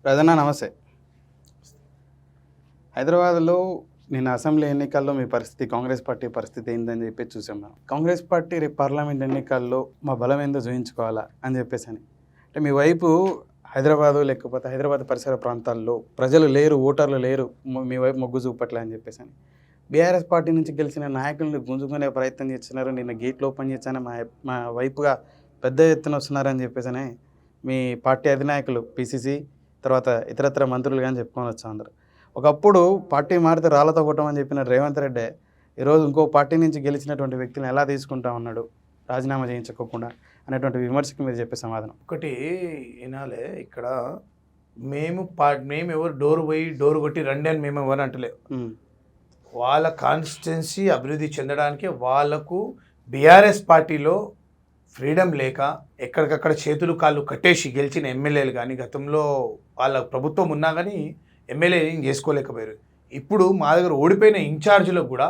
ప్రధాన నమస్తే. హైదరాబాద్‌లో నిన్న అసెంబ్లీ ఎన్నికల్లో మీ పరిస్థితి, కాంగ్రెస్ పార్టీ పరిస్థితి ఏందని చెప్పేసి చూసాం మనం. కాంగ్రెస్ పార్టీ రేపు పార్లమెంట్ ఎన్నికల్లో మా బలం ఏందో చూయించుకోవాలా అని చెప్పేసని. అంటే మీ వైపు హైదరాబాదు లేకపోతే హైదరాబాద్ పరిసర ప్రాంతాల్లో ప్రజలు లేరు, ఓటర్లు లేరు, మీ వైపు మొగ్గు చూపట్లే అని చెప్పేసని. బీఆర్ఎస్ పార్టీ నుంచి గెలిచిన నాయకుల్ని గుంజుకునే ప్రయత్నం చేస్తున్నారు. నిన్న గేట్లు ఓపెన్ చేశాను, మా వైపుగా పెద్ద ఎత్తున వస్తున్నారని చెప్పేసని మీ పార్టీ అధినాయకులు పిసిసి తర్వాత ఇతరత్ర మంత్రులు కానీ చెప్పుకొని వచ్చా అందరు. ఒకప్పుడు పార్టీ మారితే రాళ్లతో కొట్టమని చెప్పిన రేవంత్ రెడ్డి ఈరోజు ఇంకో పార్టీ నుంచి గెలిచినటువంటి వ్యక్తిని ఎలా తీసుకుంటా ఉన్నాడు రాజీనామా చేయించుకోకుండా అనేటువంటి విమర్శకు మీరు చెప్పే సమాధానం. ఒకటి వినాలే, ఇక్కడ మేము ఎవరు డోరు పోయి డోరు కొట్టి రండి అని మేము ఎవరు అంటలే. వాళ్ళ కాన్స్టిట్యున్సీ అభివృద్ధి చెందడానికి వాళ్ళకు బీఆర్ఎస్ పార్టీలో ఫ్రీడమ్ లేక ఎక్కడికక్కడ చేతులు కాళ్ళు కట్టేసి గెలిచిన ఎమ్మెల్యేలు కానీ గతంలో వాళ్ళ ప్రభుత్వం ఉన్నా కానీ ఎమ్మెల్యే ఏం చేసుకోలేకపోయారు. ఇప్పుడు మా దగ్గర ఓడిపోయిన ఇన్ఛార్జీలకు కూడా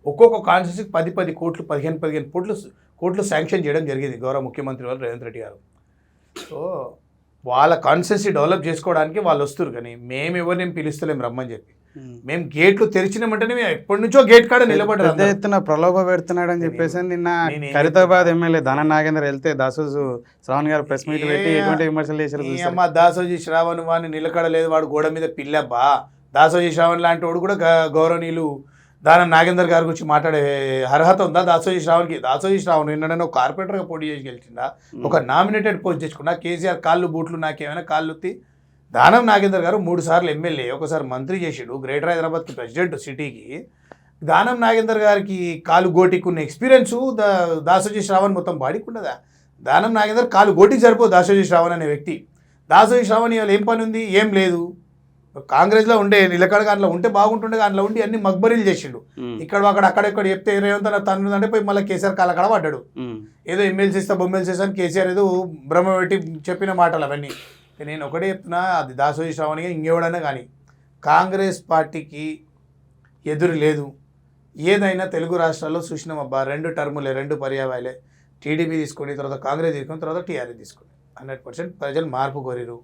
ఒక్కొక్క కాన్స్టిట్యూన్సీకి 10 కోట్లు 15 కోట్లు శాంక్షన్ చేయడం జరిగింది గౌరవ ముఖ్యమంత్రి వాళ్ళు రేవంత్ రెడ్డి గారు. సో వాళ్ళ కాన్స్టిట్యున్సీ డెవలప్ చేసుకోవడానికి వాళ్ళు వస్తారు, కానీ మేము ఎవరిని పిలుస్తలేం రమ్మని చెప్పి. మేము గేట్లు తెరిచినామంటేనే మేము ఎప్పటి నుంచో గేట్ కాడ నిలబడ్డారు. పెద్ద ఎత్తున ప్రలోభ పెడుతున్నాడు అని చెప్పేసి నిన్న ఖైరతాబాద్ ఎమ్మెల్యే దానం నాగేందర్ వెళ్తే దాసోజు శ్రావణ్ గారు ప్రెస్ మీట్ పెట్టి ఎటువంటి విమర్శలు చేశారు. అమ్మ దాసోజీ శ్రావణ్ వాడిని నిలకడలేదు, వాడు గోడ మీద పిల్లబ్బా. దాసోజీ శ్రావణ్ లాంటి వాడు కూడా గౌరవనీయులు దానం నాగేందర్ గారి గురించి మాట్లాడే అర్హత ఉందా దాసోజీ శ్రావణ్కి? దాసోజీ శ్రావణ్ నిన్న ఒక కార్పొరేటర్గా పోటీ చేసి గెలిచిందా? ఒక నామినేటెడ్ పోస్ట్ తెచ్చుకున్నా? కేసీఆర్ కాళ్ళు బూట్లు నాకేమైనా కాళ్ళు ఎత్తి దానం నాగేందర్ గారు 3 సార్లు ఎమ్మెల్యే, ఒకసారి మంత్రి చేసాడు, గ్రేటర్ హైదరాబాద్కి ప్రెసిడెంట్ సిటీకి. దానం నాగేందర్ గారికి కాలు గోటికి ఉన్న ఎక్స్పీరియన్సు దాసోజీ శ్రావణ్ మొత్తం బాడీకి ఉండదా? దానం నాగేందర్ కాలు గోటికి సరిపోదు దాసోజీ శ్రావణ్ అనే వ్యక్తి. దాసోజీ శ్రావణ్ ఇవాళ ఏం పని ఉంది? ఏం లేదు. కాంగ్రెస్లో ఉండే నిలకడగా అందులో ఉంటే బాగుంటుండే, అందులో ఉండి అన్ని మగ్బరీలు చేసిండు. ఇక్కడ అక్కడెక్కడ చెప్తే రేవంత్ తను అంటే పోయి మళ్ళీ కేసీఆర్ కాలకడ పడ్డాడు. ఏదో ఎమ్మెల్సీ ఇస్తా బొమ్మెల్సీ ఇస్తా అని కేసీఆర్ ఏదో భ్రమ పెట్టి చెప్పిన మాటలు అవన్నీ. నేను ఒకటే చెప్తున్నా, అది దాసోజీ శ్రావణ్గా ఇంకెవడైనా కానీ కాంగ్రెస్ పార్టీకి ఎదురు లేదు. ఏదైనా తెలుగు రాష్ట్రాల్లో చూసినాం అబ్బా, 2 టర్ములే, 2 పర్యాయాలే. టీడీపీ తీసుకొని తర్వాత కాంగ్రెస్ తీసుకొని తర్వాత టీఆర్ఎస్ తీసుకొని 100% ప్రజలు మార్పు కోరిరు.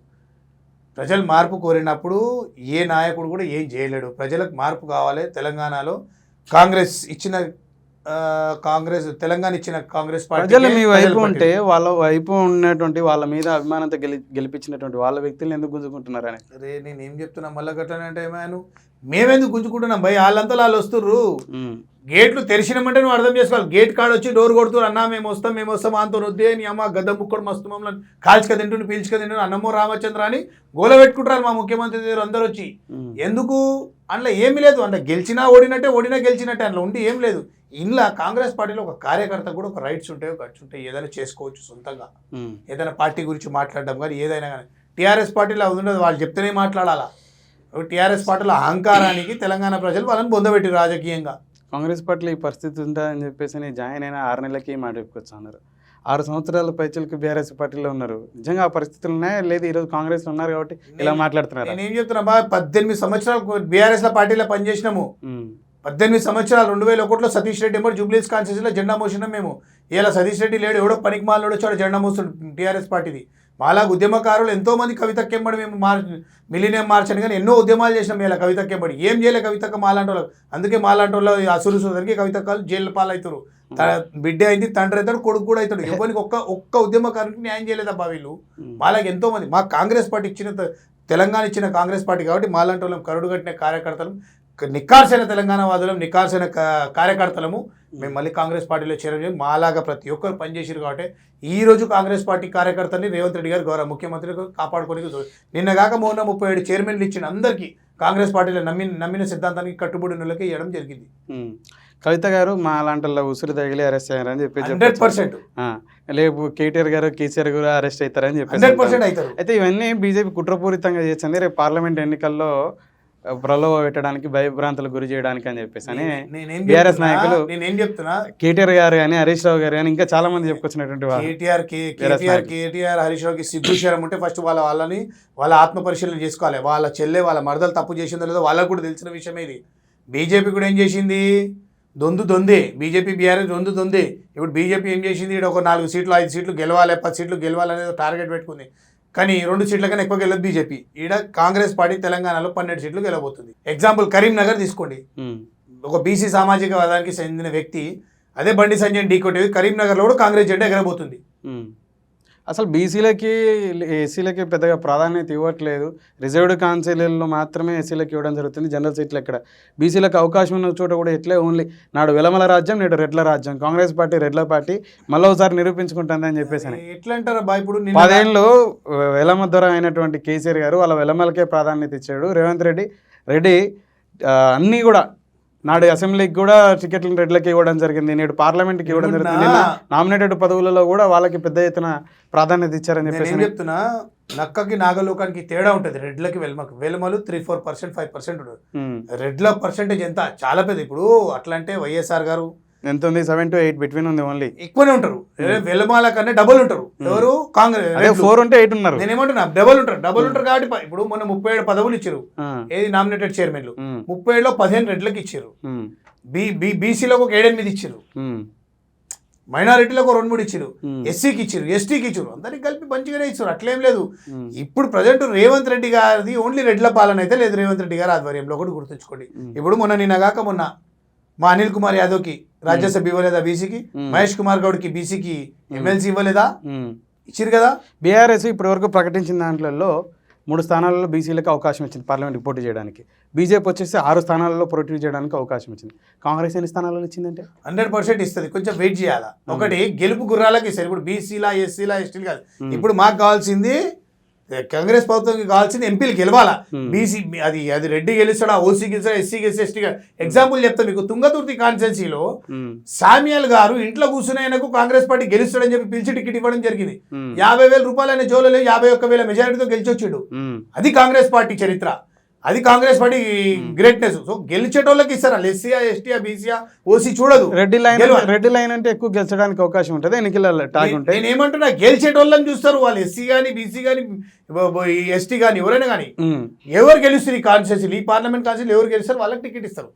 ప్రజలు మార్పు కోరినప్పుడు ఏ నాయకుడు కూడా ఏం చేయలేడు. ప్రజలకు మార్పు కావాలి. తెలంగాణలో తెలంగాణ ఇచ్చిన కాంగ్రెస్ పార్టీ ప్రజలు మీ వైపు ఉంటే వాళ్ళ వైపు ఉన్నటువంటి వాళ్ళ మీద అభిమానంతో గెలిపించినటువంటి వాళ్ళ వ్యక్తులు ఎందుకు గుంజుకుంటున్నారు అని. అరే నేను ఏం చెప్తున్నా మళ్ళీ గట్లనంటే మేమెందుకు గుంజుకుంటున్నాం భయ్? వాళ్ళంతా వాళ్ళు వస్తుర్రు. గేట్లు తెరిచినామంటే నువ్వు అర్థం చేసుకోవాలి. గేట్ కాడ వచ్చి డోర్ కొడుతున్నారు, అన్నా మేము వస్తాం అంత వద్దే అని అమ్మ గద్ద ముక్కడు మస్తు మమ్మల్ని కాల్చుక తింటుండి పీల్చుక తింటుండు అన్నమో రామచంద్ర అని గోల పెట్టుకుంటారు మా ముఖ్యమంత్రి దగ్గర అందరూ వచ్చి. ఎందుకు? అందులో ఏమీ లేదు. అంటే గెలిచినా గెలిచినట్టే అందులో ఉండి ఏం లేదు. ఇంట్లో కాంగ్రెస్ పార్టీలో ఒక కార్యకర్త కూడా ఒక రైట్స్ ఉంటాయి, ఖర్చు ఉంటాయి. ఏదైనా చేసుకోవచ్చు సొంతంగా, ఏదైనా పార్టీ గురించి మాట్లాడడం కానీ ఏదైనా కానీ. టీఆర్ఎస్ పార్టీలో అది ఉండదు, వాళ్ళు చెప్తేనే మాట్లాడాలా. టీఆర్ఎస్ పార్టీలో అహంకారానికి తెలంగాణ ప్రజలు వాళ్ళని పొందబెట్టి రాజకీయంగా. కాంగ్రెస్ పార్టీలో ఈ పరిస్థితి ఉంటుందని చెప్పేసి జాయిన్ అయిన 6 నెలలకి మాట చెప్పుకోవచ్చు అన్నారు. 6 సంవత్సరాల పైచలకు బీఆర్ఎస్ పార్టీలో ఉన్నారు. నిజంగా ఆ పరిస్థితులు ఉన్నాయా? లేదు ఈరోజు కాంగ్రెస్లో ఉన్నారు కాబట్టి ఇలా మాట్లాడుతున్నారు. నేను ఏం చెప్తున్నా బా, 18 సంవత్సరాలు బీఆర్ఎస్లో పార్టీలో పనిచేసినాము. 18 సంవత్సరాలు 2001లో సతీష్ రెడ్డి ఎంబడి జూబ్లీస్ కాన్స్టిట్యూన్సీలో జెండా మోసినాం మేము. ఇలా సతీష్ రెడ్డి లేడు, ఎవడో పనికి మాలోడు వచ్చాడు జెండా మోస్తాడు టీఆర్ఎస్ పార్టీది. మాలాగా ఉద్యమకారులు ఎంతోమంది కవితక్కెంబడి మేము మిలీనియం మార్చని కానీ ఎన్నో ఉద్యమాలు చేసినాం. ఇలా కవితక్కెంబడి ఏం చేయలే కవితక్క మాలాంటి వాళ్ళు. అందుకే మాలాంటి వాళ్ళు అసురుసరికి కవితక్కలు జైలు పాలవుతారు. బిడ్డ అయింది, తండ్రి అవుతాడు, కొడుకు కూడా అవుతాడు. ఎవరికి ఒక్క ఉద్యమకారునికి న్యాయం చేయలేదబ్బా వీళ్ళు. మాలాగా ఎంతోమంది మా కాంగ్రెస్ పార్టీ ఇచ్చిన తెలంగాణ ఇచ్చిన కాంగ్రెస్ పార్టీ కాబట్టి మాలాంటి వాళ్ళం కరుడు కట్టిన కార్యకర్తలు, నిఖార్సైన తెలంగాణ వాదులం, నిఖార్సైన కార్యకర్తలము మేము మళ్ళీ కాంగ్రెస్ పార్టీలో చేరడం. మాలాగా ప్రతి ఒక్కరు పనిచేసారు కాబట్టి ఈరోజు కాంగ్రెస్ పార్టీ కార్యకర్తల్ని రేవంత్ రెడ్డి గారు గౌరవ ముఖ్యమంత్రి కాపాడుకోనికి నిన్నగాక 37 చైర్మన్లు ఇచ్చిన అందరికీ కాంగ్రెస్ పార్టీలో నమ్మిన సిద్ధాంతానికి కట్టుబడి నెలకి ఇవ్వడం జరిగింది. కవిత గారు మా లాంటి ఉసురు తగిలి అరెస్ట్ అయ్యారని చెప్పి 100%. లేపు కేటీఆర్ గారు కేసీఆర్ గారు అరెస్ట్ అవుతారని చెప్పి 100% అవుతారు. అయితే ఇవన్నీ బీజేపీ కుట్రపూరితంగా చేసింది రేపు పార్లమెంట్ ఎన్నికల్లో ప్రలోభ పెట్టడానికి, భయభ్రాంతులకు గురి చేయడానికి అని చెప్పేసి అని బీఆర్ఎస్ నాయకులు నేనేం చెప్తున్నా, కేటీఆర్ గారు కానీ హరీష్ రావు గారు కానీ ఇంకా చాలా మంది చెప్పుకొచ్చినటువంటి కేటీఆర్ హరీష్ రావుకి సిగ్గు శరం ఉంటే ఫస్ట్ వాళ్ళ ఆత్మ పరిశీలన చేసుకోవాలి. వాళ్ళ చెల్లె వాళ్ళ మరదలు తప్పు చేసిందో లేదో వాళ్ళకు కూడా తెలిసిన విషయమే ఇది. బీజేపీ కూడా ఏం చేసింది? దొందే. బీజేపీ బీఆర్ఎస్ దొందే. ఇప్పుడు బీజేపీ ఏం చేసింది? ఇక్కడ ఒక 4 సీట్లు 5 సీట్లు గెలవాలి, 10 సీట్లు గెలవాలనేది టార్గెట్ పెట్టుకుంది. కానీ 2 సీట్ల కన్నా ఎక్కువ గెలవదు బీజేపీ. ఈడ కాంగ్రెస్ పార్టీ తెలంగాణలో 12 సీట్లు గెలవబోతుంది. ఎగ్జాంపుల్ కరీంనగర్ తీసుకోండి. ఒక బీసీ సామాజిక వర్గానికి చెందిన వ్యక్తి అదే బండి సంజయ్ ఢీకొట్టేది కరీంనగర్లో కూడా కాంగ్రెస్ జెండా ఎగరబోతుంది. అసలు బీసీలకి ఎస్సీలకి పెద్దగా ప్రాధాన్యత ఇవ్వట్లేదు. రిజర్వ్డ్ కాన్సిల్లో మాత్రమే ఎస్సీలకు ఇవ్వడం జరుగుతుంది. జనరల్ సీట్లు ఎక్కడ బీసీలకు అవకాశం ఉన్న చోట కూడా ఎట్లే ఓన్లీ నాడు వెలమల రాజ్యం, నేడు రెడ్ల రాజ్యం. కాంగ్రెస్ పార్టీ రెడ్ల పార్టీ మళ్ళీ ఒకసారి నిరూపించుకుంటుంది అని చెప్పేసి అని ఎట్లా అంటారా బా? ఇప్పుడు 10 ఏళ్ళు వెలమ దొర అయినటువంటి కేసీఆర్ గారు వాళ్ళ వెలమలకే ప్రాధాన్యత ఇచ్చాడు. రేవంత్ రెడ్డి అన్నీ కూడా నాడు అసెంబ్లీకి కూడా టికెట్లను రెడ్లకి ఇవ్వడం జరిగింది. నేడు పార్లమెంట్కి ఇవ్వడం జరిగింది. నామినేటెడ్ పదవులలో కూడా వాళ్ళకి పెద్ద ఎత్తున ప్రాధాన్యత ఇచ్చారని చెప్పేసి నేను చెప్తున్నా. నక్కకి నాగలోకానికి తేడా ఉంటుంది. రెడ్లకి వెలమలు 3-4%, 5% ఉంటుంది. రెడ్ల పర్సెంటేజ్ ఎంత చాలా పెద్ద. ఇప్పుడు అట్లా అంటే వైఎస్ఆర్ గారు ఎంత ఉంది? 7 to 8 బిట్వీన్ ఉంది. ఓన్లీ ఎక్కువనే ఉంటారు. వెలమాల కన్నా డబుల్ ఉంటారు. ఎవరు? కాంగ్రెస్ 4 ఉంటే 8 ఉన్నారు. నేనేమంటున్నా డబుల్ ఉంటారు కాబట్టి ఇప్పుడు మొన్న 37 పదవులు ఇచ్చారు. ఏది నామినేటెడ్ చైర్మన్లు 37లో 15 రెడ్లకు ఇచ్చారు. బీసీలకు ఒక 7-8 ఇచ్చారు. మైనారిటీలకు 2-3 ఇచ్చారు. ఎస్సీకి ఇచ్చారు, ఎస్టీకి ఇచ్చారు. అందరికి కలిపి మంచిగానే ఇచ్చారు. అట్లేం లేదు. ఇప్పుడు ప్రజెంట్ రేవంత్ రెడ్డి గారిది ఓన్లీ రెడ్ల పాలన అయితే లేదు. రేవంత్ రెడ్డి గారి ఆధ్వర్యంలో కూడా గుర్తుంచుకోండి. ఇప్పుడు మొన్న మా అనిల్ కుమార్ యాదవ్కి రాజ్యసభ ఇవ్వలేదా? బీసీకి. మహేష్ కుమార్ గౌడ్కి బీసీకి ఎమ్మెల్సీ ఇవ్వలేదా? ఇచ్చారు కదా. బీఆర్ఎస్ ఇప్పటి వరకు ప్రకటించిన దాంట్లో 3 స్థానాలలో బీసీలకు అవకాశం ఇచ్చింది పార్లమెంట్కి పోటీ చేయడానికి. బీజేపీ వచ్చేసి 6 స్థానాలలో పోటీ చేయడానికి అవకాశం ఇచ్చింది. కాంగ్రెస్ ఎన్ని స్థానాలలో ఇచ్చిందంటే 100% ఇస్తుంది. కొంచెం వెయిట్ చేయాలా. ఒకటి గెలుపు గుర్రాలకి ఇస్తారు. ఇప్పుడు బీసీలా, ఎస్సీలా, ఎస్టీలు కాదు. ఇప్పుడు మాకు కావాల్సింది కాంగ్రెస్ ప్రభుత్వంకి కావాల్సింది ఎంపీలు గెలవాలా. బీసీ అది రెడ్డి గెలుస్తాడా, ఓసీ గెలుస్తాడా, ఎస్సీ గెలిస్తే ఎస్టీ. ఎగ్జాంపుల్ చెప్తా మీకు. తుంగతుర్తి కాన్స్టిట్యున్సీలో సామ్యాల్ గారు ఇంట్లో కూర్చుని ఆయనకు కాంగ్రెస్ పార్టీ గెలుస్తాడని చెప్పి పిలిచి టికెట్ ఇవ్వడం జరిగింది. 50,000 రూపాయలు ఆయన జోలలో 51,000 మెజారిటీతో గెలిచొచ్చాడు. అది కాంగ్రెస్ పార్టీ చరిత్ర. అది కాంగ్రెస్ పార్టీ గ్రేట్నెస్. సో గెలిచేటోళ్ళకి ఇస్తారా? ఎస్సీయా, ఎస్టీయా, బీసీయా, ఓసీ చూడదు. రెడ్డి లైన్ అంటే ఎక్కువ గెలిచడానికి అవకాశం ఉంటుంది. ఎన్నికల టాగ్ ఉంటాయి. నేను ఏమంటున్నా, గెలిచేటోళ్ళని చూస్తారు వాళ్ళు. ఎస్సీ కానీ, బీసీ కానీ, ఎస్టీ కానీ, ఎవరైనా కానీ ఎవరు గెలుస్తారు ఈ కాన్స్టిట్యూన్సీ, ఈ పార్లమెంట్ కాన్స్టిట్యూన్సీ ఎవరు గెలుస్తారు వాళ్ళకి టికెట్ ఇస్తారు.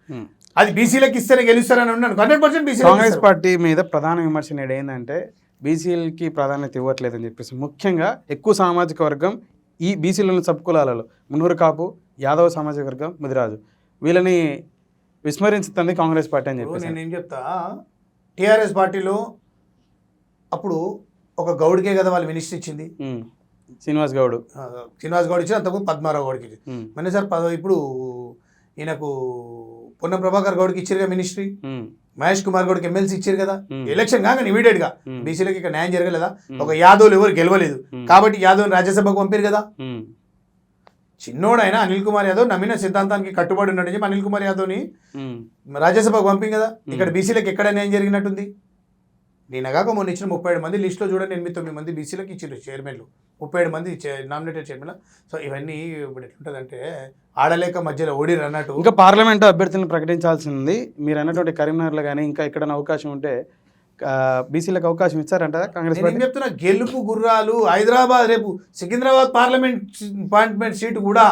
అది బీసీలకు ఇస్తేనే గెలుస్తారని ఉన్నాను. 100% బీసీ. కాంగ్రెస్ పార్టీ మీద ప్రధాన విమర్శ నేడు ఏంటంటే బీసీలకి ప్రాధాన్యత ఇవ్వట్లేదని చెప్పేసి. ముఖ్యంగా ఎక్కువ సామాజిక వర్గం ఈ బీసీలను సబ్కులాలలో మున్నూరు కాపు, యాదవ సామాజిక వర్గం, ముదిరాజు, వీళ్ళని విస్మరించుతుంది కాంగ్రెస్ పార్టీ అని చెప్పేసి. నేను ఏం చెప్తా, టీఆర్ఎస్ పార్టీలో అప్పుడు ఒక గౌడ్కే కదా వాళ్ళు మినిస్టర్ ఇచ్చింది. శ్రీనివాస్ గౌడ్ ఇచ్చిన, అంతకుముందు పద్మారావు గౌడ్కి ఇచ్చింది. మన సార్ ఇప్పుడు ఈయనకు పొన్నం ప్రభాకర్ గౌడ్కి ఇచ్చారు మినిస్ట్రీ. మహేష్ కుమార్ గౌడ్కి ఎమ్మెల్సీ ఇచ్చారు కదా. ఎలక్షన్ కాగానే ఇమీడియట్ గా బీసీలకి ఇక్కడ న్యాయం జరగలేదా? ఒక యాదవ్లు ఎవరు గెలవలేదు కాబట్టి యాదవ్ రాజ్యసభకు పంపారు కదా. చిన్నోడైనా అనిల్ కుమార్ యాదవ్ నమ్మిన సిద్ధాంతానికి కట్టుబడి ఉన్నాడు చెప్పి అనిల్ కుమార్ యాదవ్ని రాజ్యసభకు పంపింది కదా. ఇక్కడ బీసీలకు ఎక్కడ న్యాయం జరిగినట్టుంది? నేనగాక మొన్న ఇచ్చిన 37 మంది లిస్టులో చూడండి, 8-9 మంది బీసీలకు ఇచ్చారు చైర్మన్లు, 37 మంది నామినేటెడ్ చైర్మన్. సో ఇవన్నీ ఇప్పుడు ఎట్లుంటుందంటే ఆడలేక మధ్యలో ఓడి అన్నట్టు. ఇంకా పార్లమెంటు అభ్యర్థులను ప్రకటించాల్సింది. మీరు అన్నటువంటి కరీంనగర్లో కానీ ఇంకా ఎక్కడైనా అవకాశం ఉంటే బీసీలకు అవకాశం ఇచ్చారంట కాంగ్రెస్ పార్టీ. చెప్తున్నా గెలుపు గుర్రాలు. హైదరాబాద్ రేపు సికింద్రాబాద్ పార్లమెంట్ సీటు కూడా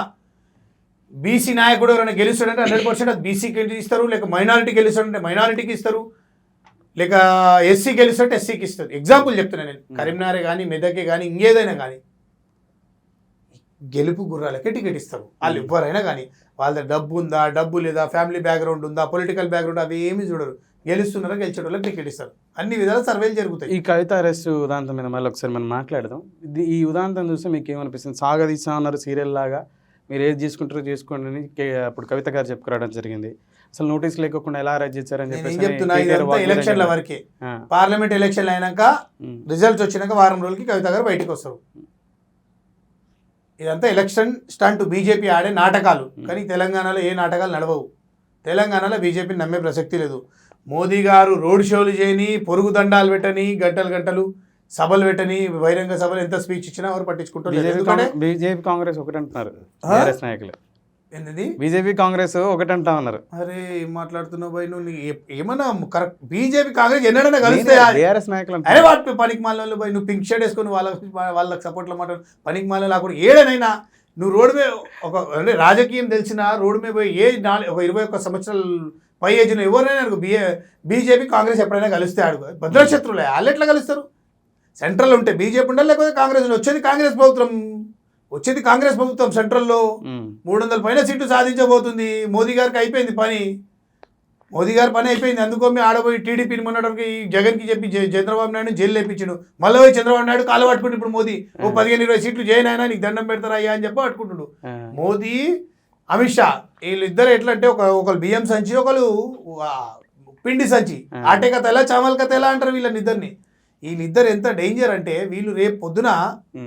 బీసీ నాయకుడు ఎవరైనా గెలుస్తాడంటే 100% అది బీసీకి ఇస్తారు. లేక మైనారిటీ గెలుస్తాడంటే మైనారిటీకి ఇస్తారు. లేక ఎస్సీ గెలుస్తుంటే ఎస్సీకి ఇస్తారు. ఎగ్జాంపుల్ చెప్తున్నా నేను. కరీంనగర్ కానీ, మెదకే కానీ, ఇంకేదైనా కానీ గెలుపు గుర్రాలకే టికెట్ ఇస్తారు. వాళ్ళు ఎవరైనా కానీ వాళ్ళ డబ్బు ఉందా, డబ్బు లేదా, ఫ్యామిలీ బ్యాక్గ్రౌండ్ ఉందా, పొలిటికల్ బ్యాక్గ్రౌండ్, అవి ఏమీ చూడరు. గెలుస్తున్నారా, గెలిచే వాళ్ళకి టికెట్ ఇస్తారు. అన్ని విధాల సర్వేలు జరుగుతాయి. ఈ కవిత అరెస్ట్ ఉదాంతం మీద మళ్ళీ ఒకసారి మనం మాట్లాడదాం. ఈ ఉదాంతం చూస్తే మీకు ఏమనిపిస్తుంది? సాగదీసా అన్నారు సీరియల్ లాగా, మీరు ఏది చేసుకుంటారో చేసుకోండి అని అప్పుడు కవిత గారు చెప్పుకురావడం జరిగింది. అసలు నోటీస్ లేకుండా ఎలా అరెస్ట్ చేశారని చెప్పేసి. ఎలక్షన్ల వరకే, పార్లమెంట్ ఎలక్షన్లు అయినాక రిజల్ట్స్ వచ్చినాక వారం రోజులకి కవిత గారు బయటకు వస్తారు. ఇదంతా ఎలక్షన్ స్టంట్, బీజేపీ ఆడే నాటకాలు. కానీ తెలంగాణలో ఏ నాటకాలు నడవవు. తెలంగాణలో బీజేపీని నమ్మే ప్రసక్తి లేదు. మోదీ గారు రోడ్ షోలు చేయని, పొరుగు దండాలు పెట్టని, గంటలు సభలు పెట్టని, బహిరంగ సభలు ఎంత స్పీచ్ ఇచ్చినా ఎవరు పట్టించుకుంటారు. బీజేపీ కాంగ్రెస్ ఒకటి అంటున్నారు నాయకులు. ఏంది బీజేపీ కాంగ్రెస్ ఒకటి అంటా ఉన్నారు. అరే ఏం మాట్లాడుతున్నావు భయ్ నువ్వు? ఏమన్నా కరెక్ట్? బీజేపీ కాంగ్రెస్ ఎన్నడైనా కలుస్తాయా? అరే వాటి పనికి మాలలో పోయి నువ్వు పింక్ షర్ట్ వేసుకొని వాళ్ళకి సపోర్ట్లో మాట్లాడు. పనికి మాలలో లేకుండా ఏడనైనా నువ్వు రోడ్డు మీద అంటే రాజకీయం తెలిసిన రోడ్డు మీద పోయి ఒక 21 సంవత్సరాలు పై ఏజ్ను ఎవరైనా బీజేపీ కాంగ్రెస్ ఎప్పుడైనా కలిస్తే అడుగు భద్రశత్రులే. వాళ్ళు ఎట్లా కలుస్తారు? సెంట్రల్ ఉంటే బీజేపీ ఉండాలి, లేకపోతే కాంగ్రెస్ ఉండాలి. వచ్చేది కాంగ్రెస్ ప్రభుత్వం సెంట్రల్లో 300 పైన సీట్లు సాధించబోతుంది. మోదీ గారికి అయిపోయింది పని, అందుకో మీ ఆడబోయి టీడీపీని మొన్నటికి జగన్కి చెప్పి చంద్రబాబు నాయుడు జైలు లేపించాడు. మళ్ళీ పోయి చంద్రబాబు నాయుడు కాలు పట్టుకుంటు ఇప్పుడు మోదీ 15-20 సీట్లు చేయను అయినా నీకు దండం పెడతారా అయ్యా అని చెప్పి పట్టుకుంటుడు. మోదీ అమిత్ షా వీళ్ళిద్దరు ఎట్లా అంటే ఒకరు బియ్యం సంచి, ఒకరు పిండి సంచి, ఆటే కథ ఎలా చామల కథ ఎలా అంటారు వీళ్ళిద్దరు ఎంత డేంజర్ అంటే వీళ్ళు రేపు పొద్దున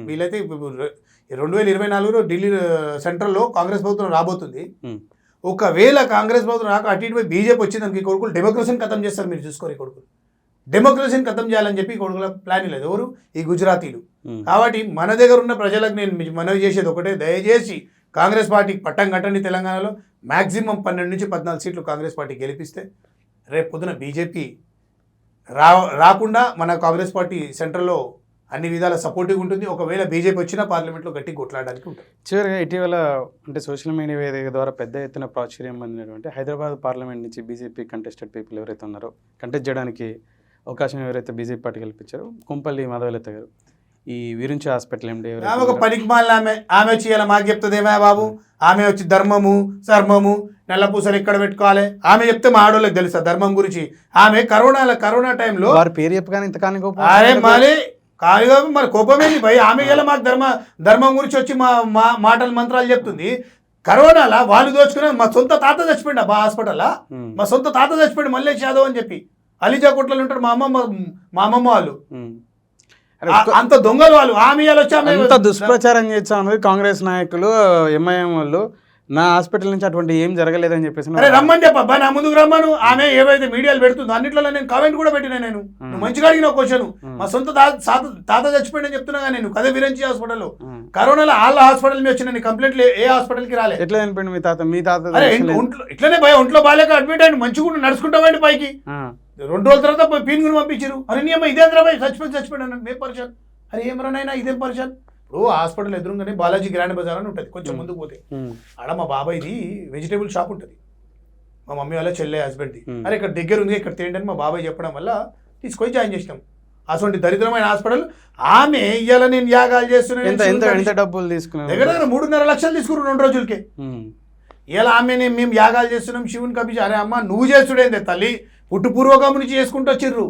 వీళ్ళైతే 2024లో ఢిల్లీ సెంట్రల్లో కాంగ్రెస్ ప్రభుత్వం రాబోతుంది. ఒకవేళ కాంగ్రెస్ ప్రభుత్వం రాక అటు ఇటు బీజేపీ వచ్చింది ఈ కొడుకులు డెమోక్రసీని ఖతం చేస్తారు. మీరు చూసుకోరు, ఈ కొడుకులు డెమోక్రసీని ఖతం చేయాలని చెప్పి ఈ కొడుకుల ప్లాన్ లేదు. ఎవరు? ఈ గుజరాతీలు. కాబట్టి మన దగ్గర ఉన్న ప్రజలకు నేను మనవి చేసేది ఒకటే, దయచేసి కాంగ్రెస్ పార్టీకి పట్టం కట్టండి. తెలంగాణలో మ్యాక్సిమం 12 నుంచి 14 సీట్లు కాంగ్రెస్ పార్టీ గెలిపిస్తే రేపు పొద్దున బీజేపీ రాకుండా మన కాంగ్రెస్ పార్టీ సెంట్రల్లో అన్ని విధాల సపోర్టివ్ ఉంటుంది. ఒకవేళ బీజేపీ వచ్చినా పార్లమెంట్లో గట్టి కొట్లాడడానికి ఉంటుంది. చివరిగా ఇటీవల అంటే సోషల్ మీడియా వేదిక ద్వారా పెద్ద ఎత్తున ప్రాచుర్యం పొందినటువంటి హైదరాబాద్ పార్లమెంట్ నుంచి బీజేపీ కంటెస్టెడ్ పీపుల్ ఎవరైతే ఉన్నారో, కంటెస్ట్ చేయడానికి అవకాశం ఎవరైతే బీజేపీ పార్టీ కల్పించారో, కొంపల్లి మాధవలత గారు, ఈ విరించి హాస్పిటల్ ఎండి ఒక పనికి మాలిన ఆమె చేయాలి మాకు చెప్తుంది ఏమా బాబు, ఆమె వచ్చి ధర్మము సర్మము నల్లపూసలు ఎక్కడ పెట్టుకోవాలి ఆమె చెప్తే మా ఆడోళ్ళకి తెలుసా ధర్మం గురించి. ఆమె కరోనా టైంలో వారి పేరు చెప్పగానే ఇంత కానీ అరే మాలి కాదుగా మరి కోపమేంది భయ్, ఆమె ఇలా మాకు ధర్మం గురించి వచ్చి మా మాటలు మంత్రాలు చెప్తుంది. కరోనాలా వాళ్ళు దోచుకునే మా సొంత తాత చచ్చిపోయింది అబ్బా హాస్పిటల్లా, మా సొంత తాత చచ్చిపోయింది మల్లేష్ యాదవ్ అని చెప్పి. అలీజా కొట్లలో ఉంటాడు మా అమ్మమ్మ వాళ్ళు, అంత దొంగలు వాళ్ళు. ఆమె వచ్చి అంత దుష్ప్రచారం చేస్తా ఉన్నది కాంగ్రెస్ నాయకులు, ఎంఐఎం వాళ్ళు. నా హాస్పిటల్ నుంచి అటువంటి ఏం జరగలేదని చెప్పేసి అరే రమ్మని చెప్పబ్బా, నా ముందుకు రమ్మను. ఆమె ఏవైతే మీడియాలు పెడుతుందో అన్నిట్లో నేను కామెంట్ కూడా పెట్టినా. నేను నువ్వు మంచిగా అడిగిన క్వశ్చన్, మా సొంత తాత చచ్చిపోయిందని చెప్తున్నా. నేను కదే విరంచి హాస్పిటల్లో కరోనాలో వాళ్ళ హాస్పిటల్ మీద వచ్చిన కంప్లైంట్ ఏ హాస్పిటల్కి రాలేదు. ఎట్లా చనిపోయింది మీ తాత? మీ తాత ఇట్లనే భయ ఒంట్లో బాగాలేక అడ్మిట్ అయ్యి మంచిగా నడుచుకుంటామండి పైకి. 2 రోజుల తర్వాత పీనుగుని పంపించారు. అరే నీ అమ్మ ఇదేంద్రా భయ్ చచ్చిపోయాడు అన్నాడు. నేను పరిచాను. అరే ఏమరానైనా ఇదేం పరిచాను. ఇప్పుడు హాస్పిటల్ ఎదురుగానే బాలాజీ గ్రాండ్ బజార్ అని ఉంటుంది, కొంచెం ముందుకు పోతే ఆడ మా బాబాయ్ది వెజిటేబుల్ షాప్ ఉంటుంది, మా మమ్మీ వాళ్ళ చెల్లె హస్బెండ్ది. అరే ఇక్కడ దగ్గర ఉంది ఇక్కడ తిండి అని మా బాబాయ్ చెప్పడం వల్ల తీసుకొని జాయిన్ చేసినాం. అటువంటి దరిద్రమైన హాస్పిటల్. ఆమె ఇవాళ నేను యాగాలు చేస్తున్నాను, డబ్బులు తీసుకున్నాను, దగ్గర 3.5 లక్షలు తీసుకున్నాను 2 రోజులకే. ఇలా ఆమె మేము యాగాలు చేస్తున్నాం శివుని కపించి. అరే అమ్మ నువ్వు చేస్తుడేందే తల్లి, పుట్టుపూర్వకం నుంచి చేసుకుంటూ వచ్చిర్రు.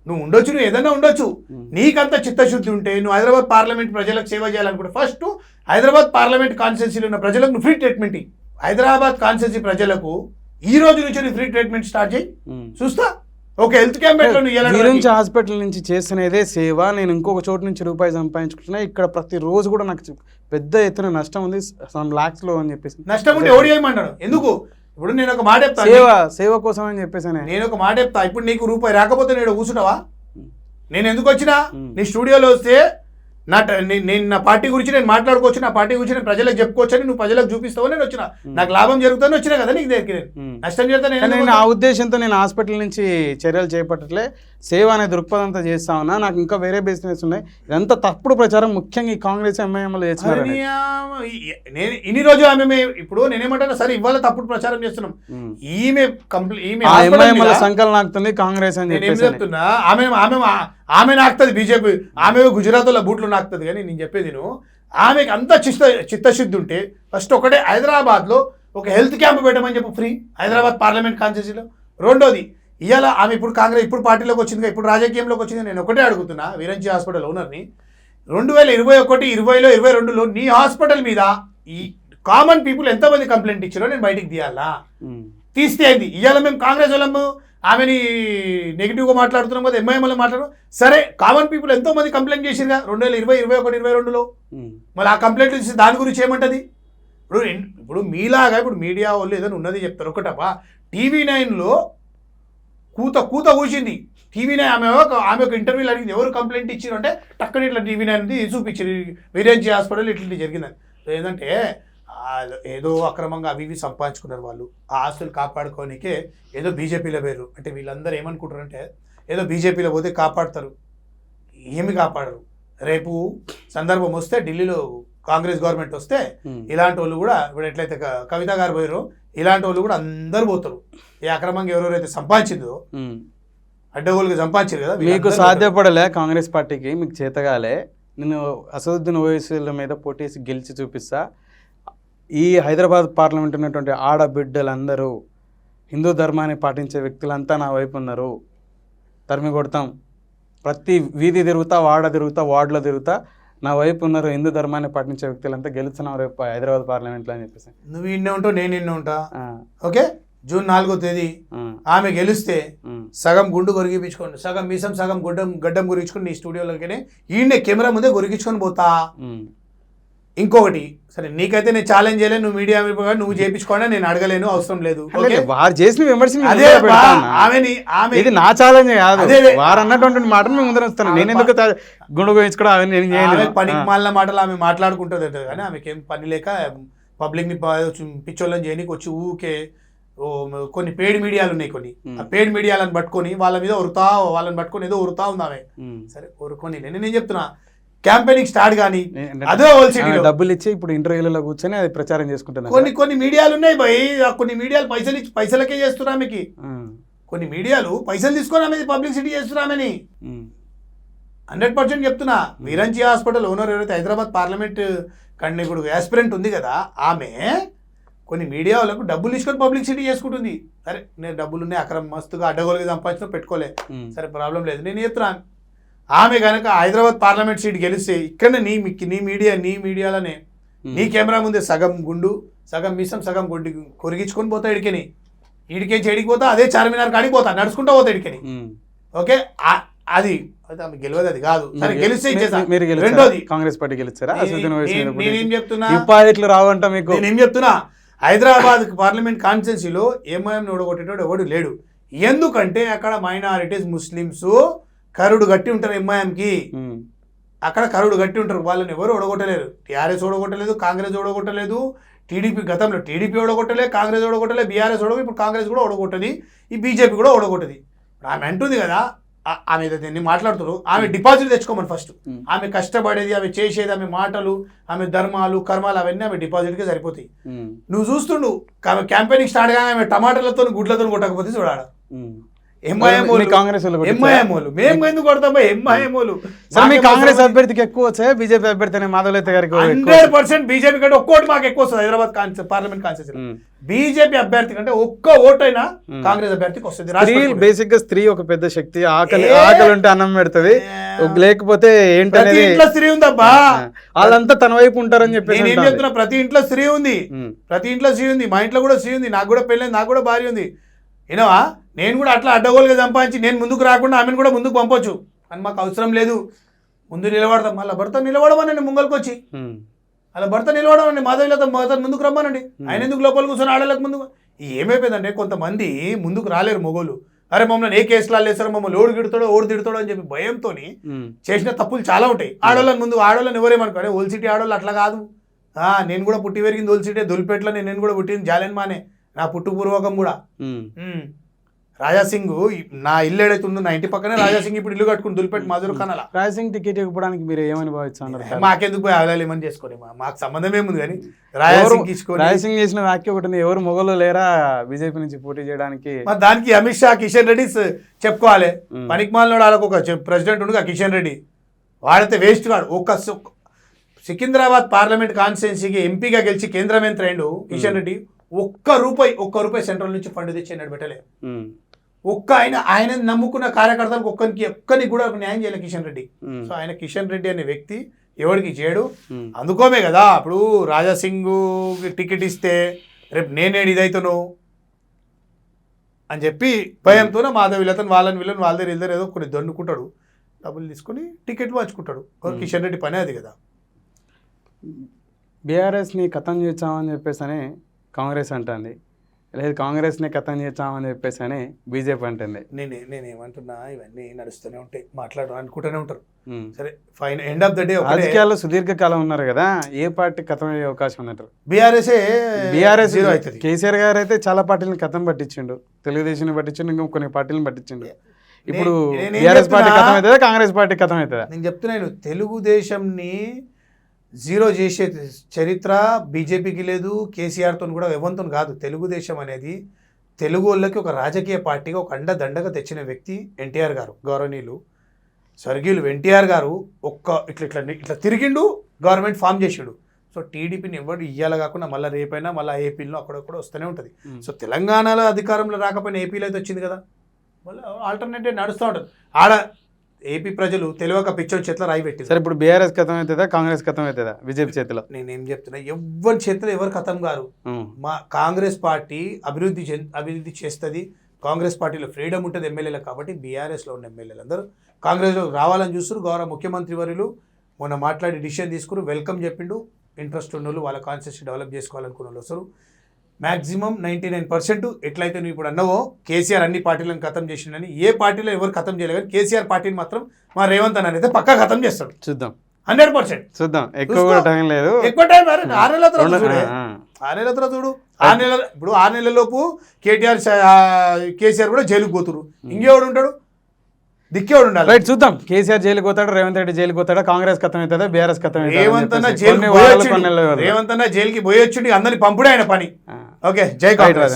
నువ్వు ఉండొచ్చు, నువ్వు ఏదైనా ఉండొచ్చు, నీకంత చిత్తశుద్ధి ఉంటే నువ్వు హైదరాబాద్ పార్లమెంట్ ప్రజలకు సేవ చేయాలనుకుంటే ఫస్ట్ హైదరాబాద్ పార్లమెంట్ కాన్స్టిట్యున్సీలో ఉన్న ప్రజలకు నువ్వు ఫ్రీ ట్రీట్మెంట్. హైదరాబాద్ కాన్స్టిట్యున్సీ ప్రజలకు ఈ రోజు నుంచి నువ్వు ఫ్రీ ట్రీట్మెంట్ స్టార్ట్ చేయి, చూస్తా. ఓకే హెల్త్ క్యాంప్ గురించి హాస్పిటల్ నుంచి చేస్తున్నదే సేవ. నేను ఇంకొక చోటు నుంచి రూపాయి సంపాదించుకుంటున్నా, ఇక్కడ ప్రతిరోజు కూడా నాకు పెద్ద ఎత్తున నష్టం ఉంది, సమ్ లాక్స్ లో అని చెప్పేసి. నష్టం ఉంటే ఎవడు చేయమన్నాడు? ఎందుకు? ఇప్పుడు నేను ఒక మాట చెప్తా, సేవ కోసం అని చెప్పేసి నేను ఒక మాట చెప్తా. ఇప్పుడు నీకు రూపాయి రాకపోతే నేను కూర్చుంటావా? నేను ఎందుకు వచ్చినా? నీ స్టూడియోలో వస్తే నేను నా పార్టీ గురించి నేను మాట్లాడుకోవచ్చు, నా పార్టీ గురించి నేను ప్రజలకు చెప్పుకోవచ్చు అని నువ్వు ప్రజలకు చూపిస్తావు. నేను వచ్చిన నాకు లాభం జరుగుతుందని వచ్చినా కదా నీకు దగ్గర. నష్టం చేస్తా నేను ఆ ఉద్దేశంతో నేను హాస్పిటల్ నుంచి చర్యలు చేపట్టట్లే, సేవ అనే దృక్పథంతో చేస్తా ఉన్నా. నాకు ఇంకా వేరే బిజినెస్ ఉన్నాయి. ఇదంతా తప్పుడు ప్రచారం, ముఖ్యంగా ఈ కాంగ్రెస్ ఎంఐఎంలు చేస్తున్నారు. నేను ఇన్ని రోజు ఆమె ఇప్పుడు నేనేమంటాను సరే ఇవాళ తప్పుడు ప్రచారం చేస్తున్నాం. ఈమె సంకలనాకుతుంది కాంగ్రెస్ అని చెప్తున్నా. ఆమె నాకుతుంది బీజేపీ, ఆమె గుజరాత్లో బూట్లు నాకుతుంది. కానీ నేను చెప్పేది ఆమెకి అంత చిత్తశుద్ధి ఉంటే ఫస్ట్ ఒకటే హైదరాబాద్లో ఒక హెల్త్ క్యాంప్ పెట్టమని చెప్పు ఫ్రీ, హైదరాబాద్ పార్లమెంట్ కాన్స్టిట్యున్సీలో. రెండోది ఇవాళ ఆమె ఇప్పుడు కాంగ్రెస్ ఇప్పుడు పార్టీలోకి వచ్చింది, ఇప్పుడు రాజకీయంలోకి వచ్చింది. నేను ఒకటే అడుగుతున్నా విరంచి హాస్పిటల్ ఓనర్ని, 2021, 20లో 22లో నీ హాస్పిటల్ మీద ఈ కామన్ పీపుల్ ఎంతమంది కంప్లైంట్ ఇచ్చారో నేను బయటికి తీయాలా? తీస్తే అయింది. ఇవాళ మేము కాంగ్రెస్ వాళ్ళము ఆమెని నెగిటివ్గా మాట్లాడుతున్నాం కదా, ఎంఐఎంలో మాట్లాడడం. సరే కామన్ పీపుల్ ఎంతోమంది కంప్లైంట్ చేసిరుగా 2020, 21, 22లో. మళ్ళీ ఆ కంప్లైంట్ ఇస్తే దాని గురించి ఏమంటది? ఇప్పుడు మీలాగా ఇప్పుడు మీడియా వాళ్ళు ఏదైనా ఉన్నది చెప్తారు. ఒకటప్ప TV9లో కూత కూసింది. TV9 ఆమె ఒక ఇంటర్వ్యూలు అడిగింది ఎవరు కంప్లైంట్ ఇచ్చారు అంటే టక్కన ఇట్లా TV9 చూపించారు విరేంజీ హాస్పిటల్ ఇట్లా జరిగిందని. ఏంటంటే ఏదో అక్రమంగా అవి ఇవి సంపాదించుకున్నారు వాళ్ళు, ఆ ఆస్తులు కాపాడుకోనికే ఏదో బీజేపీలో వేరు. అంటే వీళ్ళందరూ ఏమనుకుంటారంటే ఏదో బీజేపీలో పోతే కాపాడతారు, ఏమి కాపాడరు. రేపు సందర్భం వస్తే ఢిల్లీలో కాంగ్రెస్ గవర్నమెంట్ వస్తే ఇలాంటి వాళ్ళు కూడా ఇప్పుడు ఎట్లయితే కవిత గారు పోయారో ఇలాంటి వాళ్ళు కూడా అందరూ పోతారు. ఏ అక్రమంగా ఎవరెవరైతే సంపాదించిందో అడ్డగోలుగా సంపాదించారు కదా మీకు వీళ్ళందరూ. సాధ్యపడలే కాంగ్రెస్ పార్టీకి, మీకు చేతగాలే, నేను అసదుద్దీన్ ఓవైసీల మీద పోటీసి గెలిచి చూపిస్తా, ఈ హైదరాబాద్ పార్లమెంట్ ఉన్నటువంటి ఆడబిడ్డలందరూ హిందూ ధర్మాన్ని పాటించే వ్యక్తులంతా నా వైపు ఉన్నారు, తరిమి కొడతాం, ప్రతి వీధి తిరుగుతా, వార్డులో తిరుగుతా నా వైపు ఉన్నారు, హిందూ ధర్మాన్ని పాటించే వ్యక్తులంతా గెలుస్తున్నాం రేపు హైదరాబాద్ పార్లమెంట్లో అని చెప్పేసి. నువ్వు ఇన్నే ఉంటావు, నేను ఇన్నే ఉంటా. ఓకే, జూన్ 4వ తేదీ ఆమె గెలిస్తే సగం గుండు కొరిగిపించుకోండి, సగం మీసం సగం గడ్డం గురించుకొని నీ స్టూడియోలోకి ఈయనే కెమెరా ముందే కొరిగించుకొని పోతా. ఇంకొకటి, సరే నీకైతే నేను ఛాలెంజ్ చేయలేను, నువ్వు మీడియా నువ్వు చేయించుకోండి, నేను అడగలేను, అవసరం లేదు. వారు చేసిన విమర్శలు అదే ఆమె ఇది నా ఛాలెంజ్ కాదు, వారు అన్నటువంటి మాటలు మేము ముందర వస్తాను, నేను ఎందుకు గుండు గురించుకోవడం అవన్నీ నేను చేయను. పనికి మాలిన మాటలు ఆమె మాట్లాడుకుంటుంది కానీ ఆమెకి ఏం పని లేక పబ్లిక్ని పిచ్చోళ్ళని చేయడానికి వచ్చి ఊకే కొన్ని పేడ్ మీడియాలు ఉన్నాయి, కొన్ని ఆ పేడ్ మీడియాలను పట్టుకొని వాళ్ళ మీద వాళ్ళని పట్టుకొని ఏదో ఉరుతా ఉంది ఆమె. సరే ఉరుకొని నేను చెప్తున్నా, క్యాంపెయినింగ్ స్టార్ట్ కానీ అదే డబ్బులు ఇచ్చి ఇప్పుడు ఇంటర్వ్యూలలో కూర్చొని అది ప్రచారం చేసుకుంటున్నా. కొన్ని మీడియాలు ఉన్నాయి భయ్, కొన్ని మీడియాలు పైసలు ఇచ్చి పైసలకే చేస్తున్నా ఆమెకి, కొన్ని మీడియాలు పైసలు తీసుకొని ఆమె పబ్లిసిటీ చేస్తున్నామని 100% చెప్తున్నా. విరంచి హాస్పిటల్ ఓనర్ ఎవరైతే హైదరాబాద్ పార్లమెంట్ కండెకుడు యాస్పిరెంట్ ఉంది కదా, ఆమె కొన్ని మీడియా వాళ్ళకు డబ్బులు తీసుకొని పబ్లిసిటీ చేసుకుంటుంది. సరే నేను డబ్బులు ఉన్నాయి, అక్రమ మస్తుగా అడ్డగోలుగా సంపాదించిన పెట్టుకోలే, సరే ప్రాబ్లం లేదు. నేను చెప్తున్నాను, ఆమె కనుక హైదరాబాద్ పార్లమెంట్ సీట్ గెలిస్తే ఇక్కడ నీ మీడియాలోనే నీ కెమెరా ముందే సగం గుండు సగం మీసం సగం గుండి కొరిగించుకొని పోతా ఇడికని, ఇడికేంచి ఎడికిపోతా, అదే చార్మినార్ కాడికి పోతా, నడుచుకుంటా పోతా ఇడికని. ఓకే, అది ఆమె గెలవదు, అది కాదు. సరే గెలిస్తే ఇచ్చేసా. రెండోది కాంగ్రెస్ పార్టీ గెలిచారా? నేనేం చెప్తున్నా, డిపాజిట్లు రావంట మీకు. నేనేం చెప్తున్నా, హైదరాబాద్ పార్లమెంట్ కాన్స్టిట్యున్సీలో ఎంఐఎం ఓడగొట్టేటోడు ఎవడు లేడు. ఎందుకంటే అక్కడ మైనారిటీస్ ముస్లిమ్స్ కరుడు గట్టి ఉంటారు, ఎంఐఎంకి అక్కడ కరుడు గట్టి ఉంటారు, వాళ్ళని ఎవరు ఓడగొట్టలేరు. టీఆర్ఎస్ ఓడగొట్టలేదు, కాంగ్రెస్ ఓడగొట్టలేదు, టీడీపీ గతంలో టీడీపీ ఓడగొట్టలేదు, కాంగ్రెస్ ఓడగొట్టలేదు, బీఆర్ఎస్ ఇప్పుడు కాంగ్రెస్ కూడా ఓడగొట్టది, ఈ బీజేపీ కూడా ఓడగొట్టది. ఆమె అంటుంది కదా, ఆమె దీన్ని మాట్లాడుతారు, ఆమె డిపాజిట్ తెచ్చుకోమని ఫస్ట్. ఆమె కష్టపడేది, ఆమె చేసేది, ఆమె మాటలు, ఆమె ధర్మాలు కర్మాలు అవన్నీ ఆమె డిపాజిట్కే సరిపోతాయి. నువ్వు చూస్తుండు ఆమె క్యాంపెయినింగ్ స్టార్ట్ కానీ ఆమె టమాటాలతో గుడ్లతో కొట్టకపోతే చూడాడ. కాంగ్రెస్ మేము ఎందుకు కొడతాం ఎంఐఎంఓలు? కాంగ్రెస్ అభ్యర్థికి ఎక్కువ వచ్చాయి, బీజేపీ అభ్యర్థి మాధవలత గారికి 100% బీజేపీ కంటే ఒక్కోటి మాకు ఎక్కువ వస్తుంది. హైదరాబాద్ పార్లమెంట్ కాన్స్టిట్యూన్సీ బీజేపీ అభ్యర్థి కంటే ఒక్క ఓటైనా కాంగ్రెస్ అభ్యర్థికి వస్తుంది. బేసిక్ గా స్త్రీ ఒక పెద్ద శక్తి, ఆకలి ఉంటే అన్నం పెడుతుంది, లేకపోతే ఏంటనేది ఇంట్లో స్త్రీ ఉందబ్బా, వాళ్ళంతా తన వైపు ఉంటారని చెప్పి నేను ఏం చెప్తున్నా, ప్రతి ఇంట్లో స్త్రీ ఉంది, ప్రతి ఇంట్లో స్త్రీ ఉంది, మా ఇంట్లో కూడా స్త్రీ ఉంది, నాకు కూడా పెళ్ళైంది, నాకు కూడా భార్య ఉంది. ఏనవా, నేను కూడా అట్లా అడ్డగోలుగా సంపాదించి నేను ముందుకు రాకుండా ఆమెను కూడా ముందుకు పంపొచ్చు అని మాకు అవసరం లేదు. ముందు నిలబడతాం, మళ్ళీ భర్త నిలబడమనండి ముంగల్కి వచ్చి, అలా భర్త నిలబడమనండి, మాధవిలతో ముందుకు రమ్మనండి. ఆయన ఎందుకు లోపల కూర్చొని ఆడలకు ముందుకు? ఏమైపోయిందంటే కొంతమంది ముందుకు రాలేరు మొగోళ్ళు. అరే మమ్మల్ని ఏ కేసులు లేస్తారు, మమ్మల్ని ఓడి తిడతాడో అని చెప్పి భయంతో చేసిన తప్పులు చాలా ఉంటాయి. ఆడవాళ్ళని ఎవరేమనుకోండి, ఓల్ సిటీ ఆడవాళ్ళు అట్లా కాదు. నేను కూడా పుట్టి పెరిగింది ఓల్ సిటీ, దొలిపేట్లో నేను కూడా పుట్టింది జాలెన్మానే, నా పుట్టుపూర్వకం కూడా. రాజాసింగ్ నా ఇల్లు ఏదైతే ఉందో నా ఇంటి పక్కనే రాజాసింగ్ ఇప్పుడు ఇల్లు కట్టుకుని దులిపెట్టి మధుర కనాల. రాజాసింగ్ టికెట్ ఇవ్వడానికి మీరు ఏమని భావిస్తున్నారు? మాకెందుకు పోయి అవలాలు ఏమని చేసుకోండి, మాకు సంబంధం ఏముంది. కానీ రాజాసింగ్ చేసిన వ్యాఖ్య ఒకటి, ఎవరు మొగలు లేరా బీజేపీ నుంచి పోటీ చేయడానికి? దానికి అమిత్ షా, కిషన్ రెడ్డి చెప్పుకోవాలి. పనికిమాలినోడు వాళ్ళకు ఒక ప్రెసిడెంట్ ఉండు కిషన్ రెడ్డి, వాడైతే వేస్ట్ కాడు. ఒక సికింద్రాబాద్ పార్లమెంట్ కాన్స్టిట్యున్సీకి ఎంపీగా గెలిచి కేంద్ర మంత్రి అయిండు కిషన్ రెడ్డి. ఒక్క రూపాయి సెంట్రల్ నుంచి ఫండ్ తెచ్చి పెట్టలే. ఆయన నమ్ముకున్న కార్యకర్తలకు ఒక్కరికి కూడా న్యాయం చేయలేదు కిషన్ రెడ్డి. సో ఆయన కిషన్ రెడ్డి అనే వ్యక్తి ఎవరికి చేయడు. అందుకోమే కదా అప్పుడు రాజాసింగ్ టికెట్ ఇస్తే రేపు నేనేడు ఇదైతాను అని చెప్పి భయంతోనే మాధవిలతను వీళ్ళని వాళ్ళ దగ్గర ఏదో కొన్ని దన్నుకుంటాడు, డబ్బులు తీసుకుని టికెట్ పంచుకుంటాడు. కిషన్ రెడ్డి పనే అది కదా. బీఆర్ఎస్ని ఖతం చేస్తామని చెప్పేసి అని కాంగ్రెస్ అంటుంది, లేదు కాంగ్రెస్ని ఖతం చేస్తామని చెప్పేసి అని బీజేపీ అంటుంది. నేనేమంటున్నా, ఇవన్నీ నడుస్తూనే ఉంటాయి, అనుకుంటూనే ఉంటారు. సరే fine, end of the day రాజకీయాల్లో సుదీర్ఘకాలం ఉన్నారు కదా, ఏ పార్టీ ఖతం అయ్యే అవకాశం ఉన్నట్టు? బీఆర్ఎస్ కేసీఆర్ గారు అయితే చాలా పార్టీలను ఖతం పట్టించిండు, తెలుగుదేశాన్ని పట్టించిండు, ఇంకా కొన్ని పార్టీలను పట్టించిండు. ఇప్పుడు బీఆర్ఎస్ పార్టీ ఖతం అవుతుందా, కాంగ్రెస్ పార్టీ ఖతం అవుతుందా? నేను చెప్తున్నాను, తెలుగుదేశంని జీరో చేసే చరిత్ర బీజేపీకి లేదు, కేసీఆర్తో కూడా ఎవరితో కాదు. తెలుగుదేశం అనేది తెలుగు వాళ్ళకి ఒక రాజకీయ పార్టీగా ఒక అండదండగా తెచ్చిన వ్యక్తి ఎన్టీఆర్ గారు, గౌరవనీయులు స్వర్గీయులు ఎన్టీఆర్ గారు ఇట్లా తిరిగిండు, గవర్నమెంట్ ఫామ్ చేసిండు. సో టీడీపీని ఎవరు ఇయ్యాల కాకుండా మళ్ళీ రేపైనా మళ్ళీ ఏపీలో అక్కడక్కడ వస్తూనే ఉంటుంది. సో తెలంగాణలో అధికారంలో రాకపోయినా ఏపీలో అయితే వచ్చింది కదా, మళ్ళీ ఆల్టర్నేటివ్ నడుస్తూ ఉంటుంది. ఆడ ఏపీ ప్రజలు తెలియక పిచ్చోని చేతిలో రాయి పెట్టింది. సరే ఇప్పుడు బీఆర్ఎస్ ఖతం అవుతుందా, కాంగ్రెస్ ఖతం అవుతుందా బీజేపీ చేతిలో? నేనేం చెప్తున్నా, ఎవరి చేతిలో ఎవరు ఖతం గారు. మా కాంగ్రెస్ పార్టీ అభివృద్ధి చేస్తుంది. కాంగ్రెస్ పార్టీలో ఫ్రీడమ్ ఉంటుంది ఎమ్మెల్యేలకు. కాబట్టి బీఆర్ఎస్లో ఉన్న ఎమ్మెల్యేలు అందరూ కాంగ్రెస్లో రావాలని చూస్తారు. గౌరవ ముఖ్యమంత్రి వర్యులు మొన్న మాట్లాడి డిసిషన్ తీసుకుని వెల్కమ్ చెప్పిండు. ఇంట్రెస్ట్ ఉన్న వాళ్ళు, వాళ్ళ కాన్స్టిట్యూషన్ డెవలప్ చేసుకోవాలనుకున్న వాళ్ళు వస్తారు. మ్యాక్సిమం 99% ఎట్లయితే నువ్వు ఇప్పుడు అన్నావో కేసీఆర్ అన్ని పార్టీలను ఖతం చేసిండని, ఏ పార్టీలో ఎవరు ఖతం చేయలేదు, కానీ కేసీఆర్ పార్టీని మాత్రం మా రేవంత్ అన్న అయితే పక్కా ఖతం చేస్తాడు. చూద్దాం, 100% చూద్దాం. ఎక్కువ కూడా టైం లేదు, ఎక్కువ టైం 6 నెలల తర్వాత చూడు. 6 నెలల తర్వాత చూడు. 6 నెలల లోపు కేసీఆర్ కూడా జైలుకు పోతురు. ఇంకెవడు ఉంటాడు, దిక్కేవాడు ఉండాలి. రైట్, చూద్దాం. కేసీఆర్ జైలుకి పోతాడు, రేవంత్ రెడ్డి జైలుకి పోతాడా, కాంగ్రెస్ ఖతం అవుతుందా, బీఆర్ఎస్ ఖతం రేవంత్ అన్న జైలుకి పోయొచ్చుండి, అందరిని పంపుడే ఆయన పని. ఓకే, జై కాంగ్రెస్.